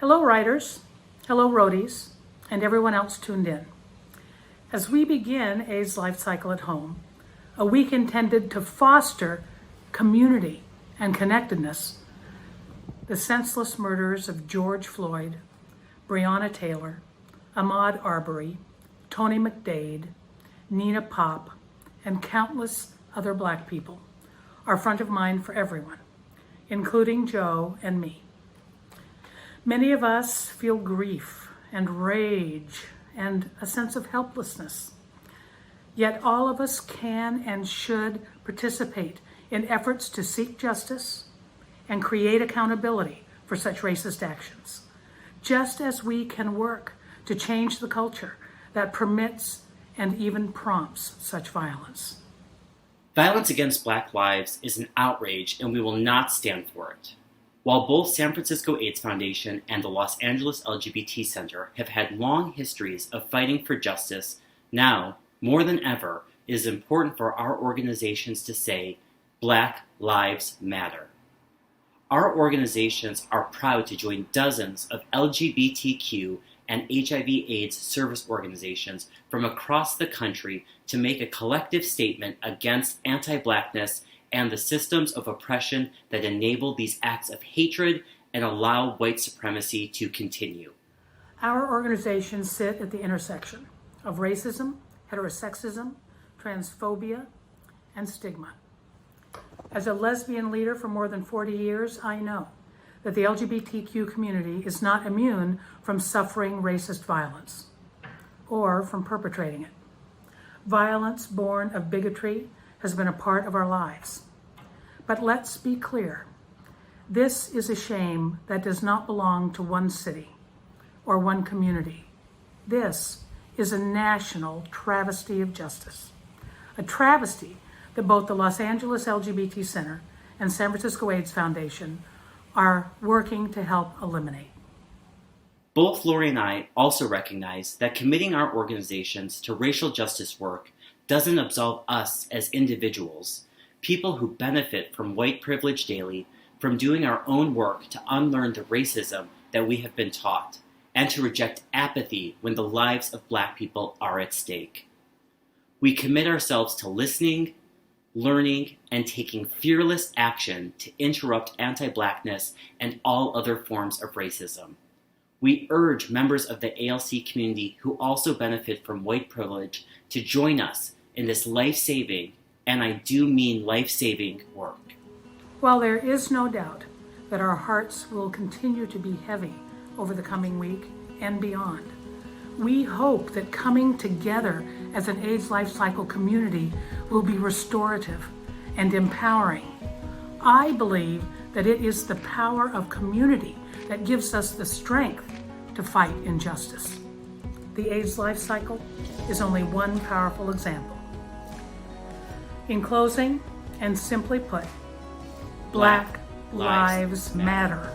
Hello, writers. Hello, roadies, and everyone else tuned in. As we begin AIDS LifeCycle at Home, a week intended to foster community and connectedness, the senseless murders of George Floyd, Breonna Taylor, Ahmaud Arbery, Tony McDade, Nina Pop, and countless other Black people are front of mind for everyone, including Joe and me. Many of us feel grief and rage and a sense of helplessness. Yet all of us can and should participate in efforts to seek justice and create accountability for such racist actions, just as we can work to change the culture that permits and even prompts such violence. Violence against Black lives is an outrage, and we will not stand for it. While both San Francisco AIDS Foundation and the Los Angeles LGBT Center have had long histories of fighting for justice, now, more than ever, it is important for our organizations to say, Black Lives Matter. Our organizations are proud to join dozens of LGBTQ and HIV/AIDS service organizations from across the country to make a collective statement against anti-Blackness and the systems of oppression that enable these acts of hatred and allow white supremacy to continue. Our organizations sit at the intersection of racism, heterosexism, transphobia, and stigma. As a lesbian leader for more than 40 years, I know that the LGBTQ community is not immune from suffering racist violence or from perpetrating it. Violence born of bigotry has been a part of our lives. But let's be clear. This is a shame that does not belong to one city or one community. This is a national travesty of justice. A travesty that both the Los Angeles LGBT Center and San Francisco AIDS Foundation are working to help eliminate. Both Lori and I also recognize that committing our organizations to racial justice work doesn't absolve us as individuals, people who benefit from white privilege daily, from doing our own work to unlearn the racism that we have been taught, and to reject apathy when the lives of Black people are at stake. We commit ourselves to listening, learning, and taking fearless action to interrupt anti-Blackness and all other forms of racism. We urge members of the ALC community who also benefit from white privilege to join us in this life-saving, and I do mean life-saving, work. While there is no doubt that our hearts will continue to be heavy over the coming week and beyond, we hope that coming together as an AIDS LifeCycle community will be restorative and empowering. I believe that it is the power of community that gives us the strength to fight injustice. The AIDS LifeCycle is only one powerful example. In closing, and simply put, Black Lives Matter.